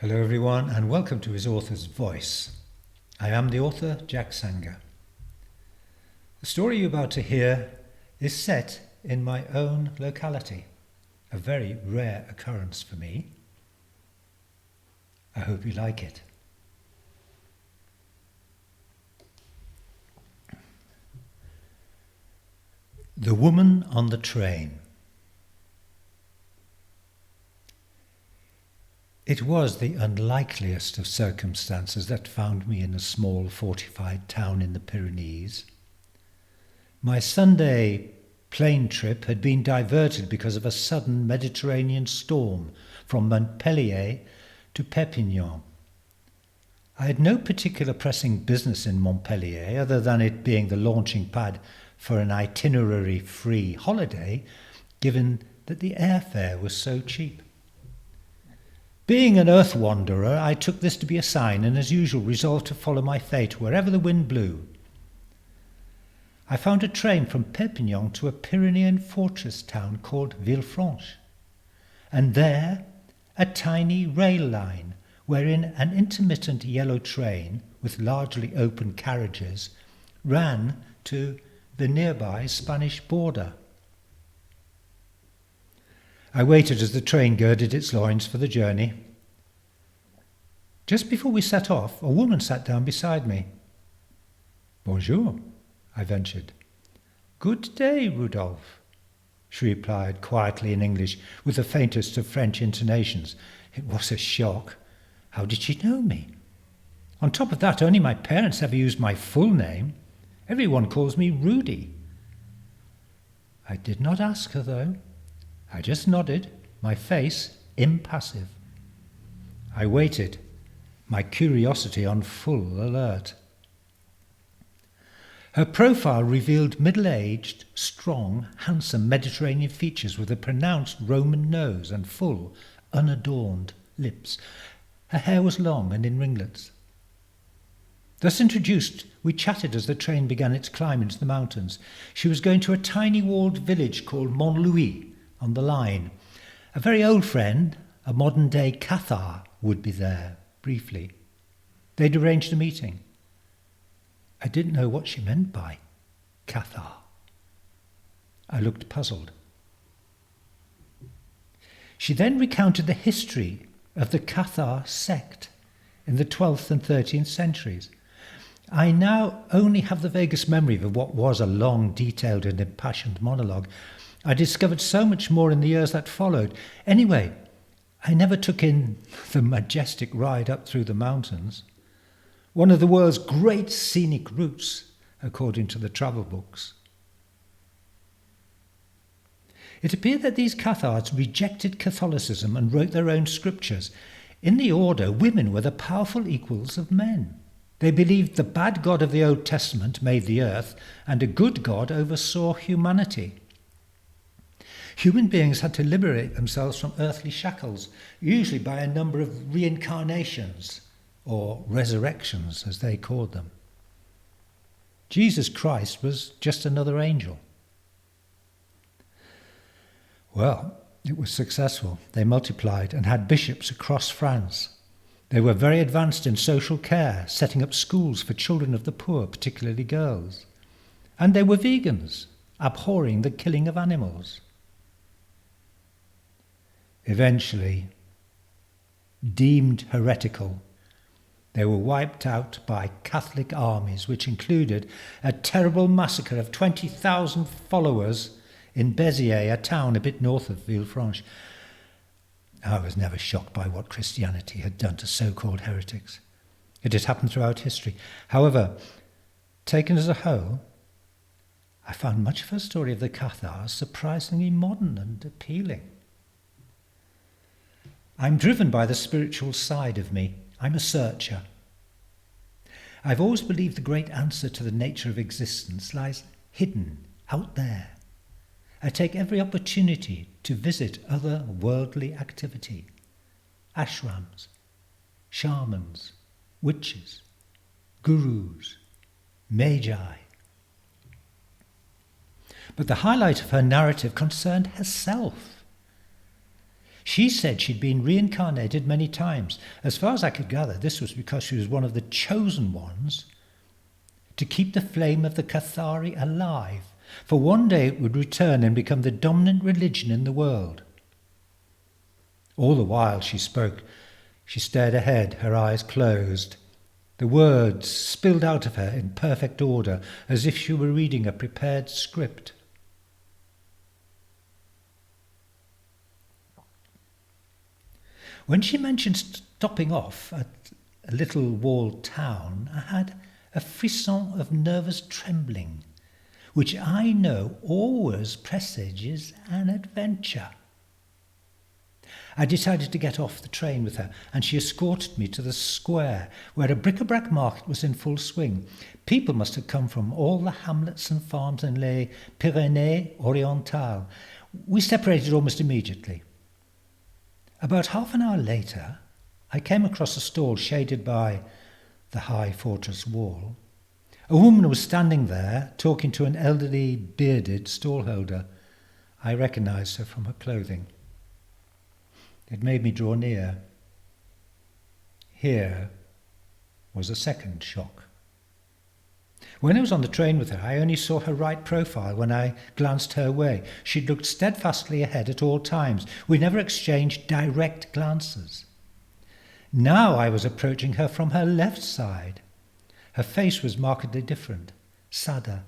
Hello everyone and welcome to his author's voice. I am the author, Jack Sanger. The story you're about to hear is set in my own locality, a very rare occurrence for me. I hope you like it. The Woman on the Train. It was the unlikeliest of circumstances that found me in a small fortified town in the Pyrenees. My Sunday plane trip had been diverted because of a sudden Mediterranean storm from Montpellier to Perpignan. I had no particular pressing business in Montpellier other than it being the launching pad for an itinerary-free holiday, given that the airfare was so cheap. Being an earth wanderer, I took this to be a sign and as usual resolved to follow my fate wherever the wind blew. I found a train from Perpignan to a Pyrenean fortress town called Villefranche, and there a tiny rail line wherein an intermittent yellow train with largely open carriages ran to the nearby Spanish border. I waited as the train girded its loins for the journey. Just before we set off, a woman sat down beside me. "Bonjour," I ventured. "Good day, Rudolph," she replied quietly in English with the faintest of French intonations. It was a shock. How did she know me? On top of that, only my parents ever used my full name. Everyone calls me Rudy. I did not ask her, though. I just nodded, my face impassive. I waited, my curiosity on full alert. Her profile revealed middle-aged, strong, handsome Mediterranean features with a pronounced Roman nose and full, unadorned lips. Her hair was long and in ringlets. Thus introduced, we chatted as the train began its climb into the mountains. She was going to a tiny walled village called Montlouis, on the line. A very old friend, a modern-day Cathar, would be there, briefly. They'd arranged a meeting. I didn't know what she meant by Cathar. I looked puzzled. She then recounted the history of the Cathar sect in the 12th and 13th centuries. I now only have the vaguest memory of what was a long, detailed and impassioned monologue. I discovered so much more in the years that followed. Anyway, I never took in the majestic ride up through the mountains, one of the world's great scenic routes, according to the travel books. It appeared that these Cathars rejected Catholicism and wrote their own scriptures. In the order, women were the powerful equals of men. They believed the bad God of the Old Testament made the earth, and a good God oversaw humanity. Human beings had to liberate themselves from earthly shackles, usually by a number of reincarnations, or resurrections, as they called them. Jesus Christ was just another angel. Well, it was successful. They multiplied and had bishops across France. They were very advanced in social care, setting up schools for children of the poor, particularly girls. And they were vegans, abhorring the killing of animals. Eventually, deemed heretical, they were wiped out by Catholic armies, which included a terrible massacre of 20,000 followers in Béziers, a town a bit north of Villefranche. I was never shocked by what Christianity had done to so-called heretics. It had happened throughout history. However, taken as a whole, I found much of her story of the Cathars surprisingly modern and appealing. I'm driven by the spiritual side of me. I'm a searcher. I've always believed the great answer to the nature of existence lies hidden out there. I take every opportunity to visit other worldly activity. Ashrams, shamans, witches, gurus, magi. But the highlight of her narrative concerned herself. She said she'd been reincarnated many times. As far as I could gather, this was because she was one of the chosen ones to keep the flame of the Cathari alive, for one day it would return and become the dominant religion in the world. All the while she spoke, she stared ahead, her eyes closed. The words spilled out of her in perfect order, as if she were reading a prepared script. When she mentioned stopping off at a little walled town, I had a frisson of nervous trembling, which I know always presages an adventure. I decided to get off the train with her, and she escorted me to the square, where a bric-a-brac market was in full swing. People must have come from all the hamlets and farms in les Pyrénées-Orientales. We separated almost immediately. About half an hour later, I came across a stall shaded by the high fortress wall. A woman was standing there, talking to an elderly, bearded stallholder. I recognised her from her clothing. It made me draw near. Here was a second shock. When I was on the train with her, I only saw her right profile when I glanced her way. She'd looked steadfastly ahead at all times. We never exchanged direct glances. Now I was approaching her from her left side. Her face was markedly different, sadder,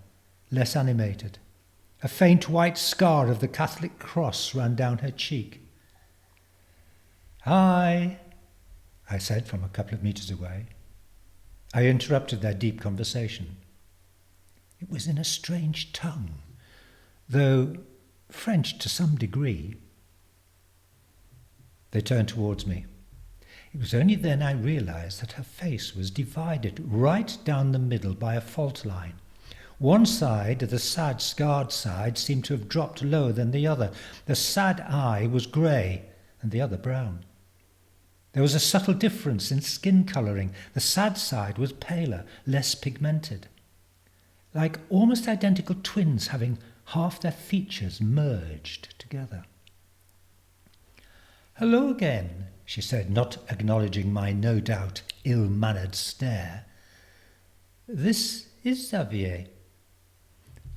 less animated. A faint white scar of the Catholic cross ran down her cheek. "Hi," I said from a couple of metres away. I interrupted their deep conversation. It was in a strange tongue, though French to some degree. They turned towards me. It was only then I realised that her face was divided right down the middle by a fault line. One side, the sad, scarred side, seemed to have dropped lower than the other. The sad eye was grey and the other brown. There was a subtle difference in skin colouring. The sad side was paler, less pigmented, like almost identical twins having half their features merged together. "Hello again," she said, not acknowledging my no doubt ill-mannered stare. "This is Xavier."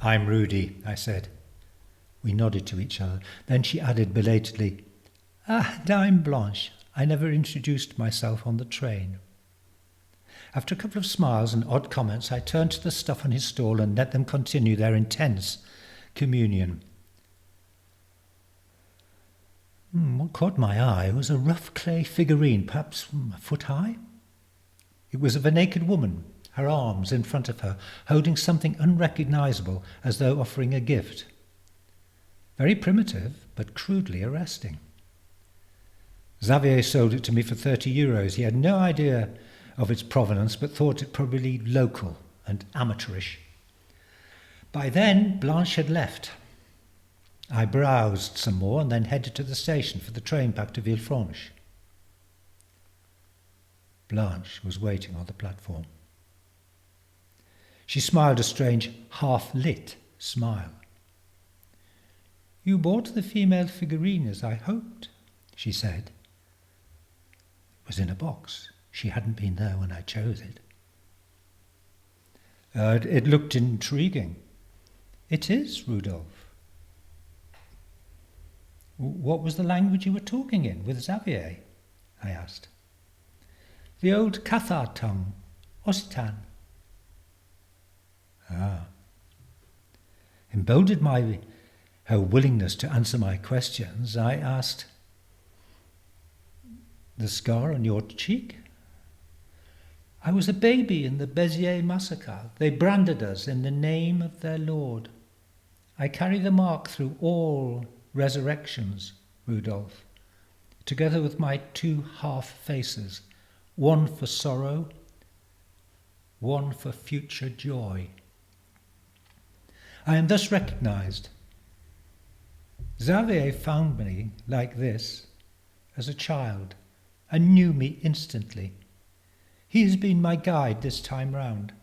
"I'm Rudy," I said. We nodded to each other. Then she added belatedly, "And I'm Blanche. I never introduced myself on the train." After a couple of smiles and odd comments, I turned to the stuff on his stall and let them continue their intense communion. What caught my eye was a rough clay figurine, perhaps a foot high. It was of a naked woman, her arms in front of her, holding something unrecognisable as though offering a gift. Very primitive, but crudely arresting. Xavier sold it to me for €30. He had no idea of its provenance, but thought it probably local and amateurish. By then, Blanche had left. I browsed some more and then headed to the station for the train back to Villefranche. Blanche was waiting on the platform. She smiled a strange, half-lit smile. "You bought the female figurine as I hoped," she said. It was in a box. She hadn't been there when I chose it. It looked intriguing. "It is, Rudolph." "What was the language you were talking in with Xavier?" I asked. "The old Cathar tongue, Occitan." Ah. Emboldened by her willingness to answer my questions, I asked, "The scar on your cheek?" "I was a baby in the Béziers massacre. They branded us in the name of their Lord. I carry the mark through all resurrections, Rudolph, together with my 2 half faces, one for sorrow, one for future joy. I am thus recognised. Xavier found me like this as a child and knew me instantly. He has been my guide this time round."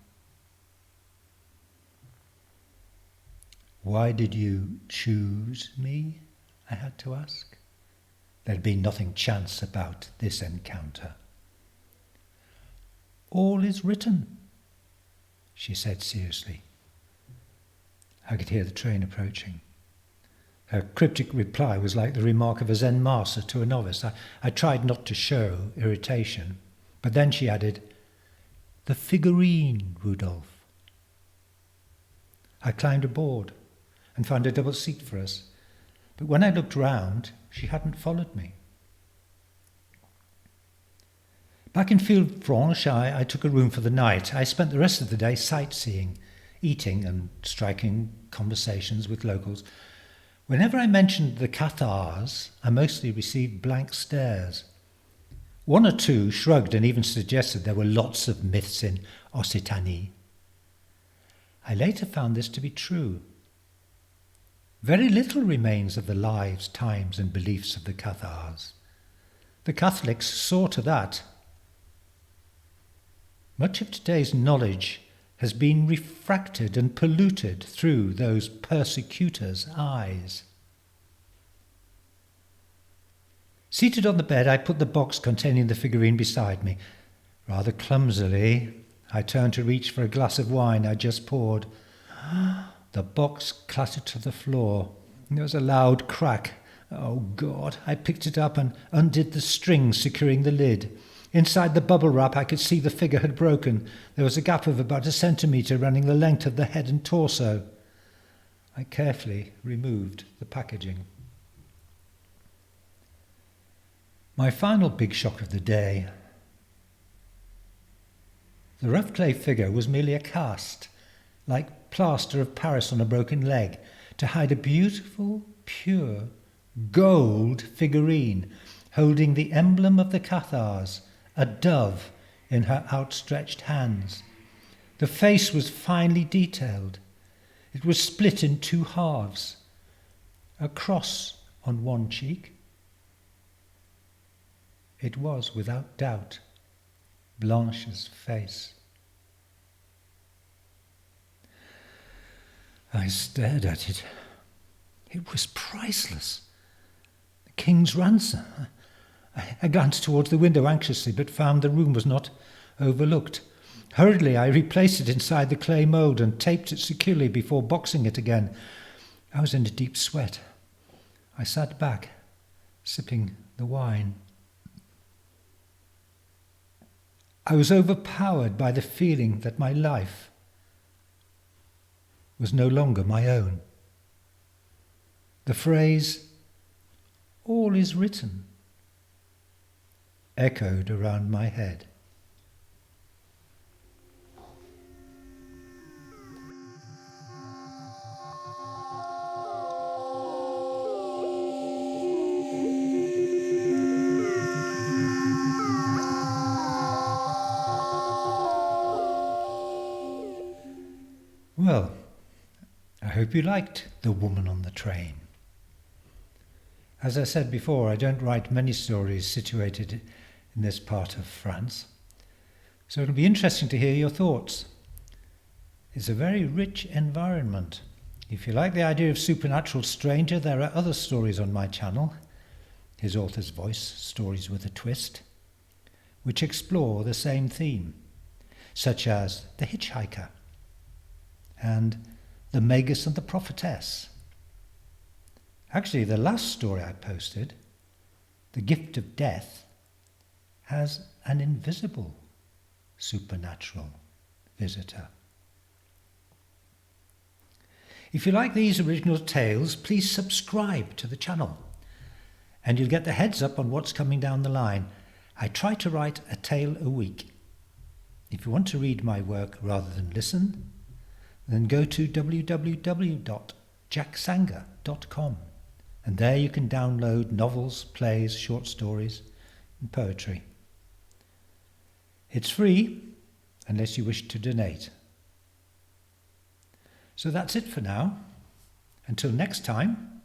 "Why did you choose me?" I had to ask. There'd been nothing chance about this encounter. "All is written," she said seriously. I could hear the train approaching. Her cryptic reply was like the remark of a Zen master to a novice. I tried not to show irritation, but then she added, "The figurine, Rudolph." I climbed aboard and found a double seat for us, but when I looked round, she hadn't followed me. Back in Blanche, I took a room for the night. I spent the rest of the day sightseeing, eating and striking conversations with locals. Whenever I mentioned the Cathars, I mostly received blank stares. One or two shrugged and even suggested there were lots of myths in Occitanie. I later found this to be true. Very little remains of the lives, times and beliefs of the Cathars. The Catholics saw to that. Much of today's knowledge has been refracted and polluted through those persecutors' eyes. Seated on the bed, I put the box containing the figurine beside me. Rather clumsily, I turned to reach for a glass of wine I just poured. The box clattered to the floor. There was a loud crack. Oh, God! I picked it up and undid the string securing the lid. Inside the bubble wrap, I could see the figure had broken. There was a gap of about 1 centimetre running the length of the head and torso. I carefully removed the packaging. My final big shock of the day. The rough clay figure was merely a cast, like plaster of Paris on a broken leg, to hide a beautiful, pure, gold figurine holding the emblem of the Cathars, a dove in her outstretched hands. The face was finely detailed. It was split in 2 halves, a cross on one cheek. It was, without doubt, Blanche's face. I stared at it. It was priceless. The king's ransom. I glanced towards the window anxiously, but found the room was not overlooked. Hurriedly, I replaced it inside the clay mould and taped it securely before boxing it again. I was in a deep sweat. I sat back, sipping the wine. I was overpowered by the feeling that my life was no longer my own. The phrase, "all is written," echoed around my head. Well, I hope you liked The Woman on the Train. As I said before, I don't write many stories situated in this part of France, so it'll be interesting to hear your thoughts. It's a very rich environment. If you like the idea of supernatural stranger, there are other stories on my channel, His Author's Voice, Stories with a Twist, which explore the same theme, such as The Hitchhiker and The Magus and the Prophetess. Actually, the last story I posted, The Gift of Death, has an invisible supernatural visitor. If you like these original tales, please subscribe to the channel and you'll get the heads up on what's coming down the line. I try to write a tale a week. If you want to read my work rather than listen, then go to www.jacksanger.com and there you can download novels, plays, short stories and poetry. It's free unless you wish to donate. So that's it for now. Until next time,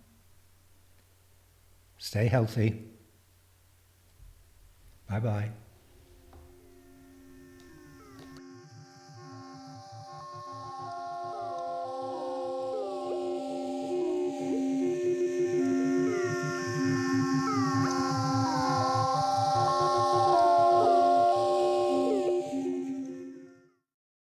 stay healthy. Bye-bye.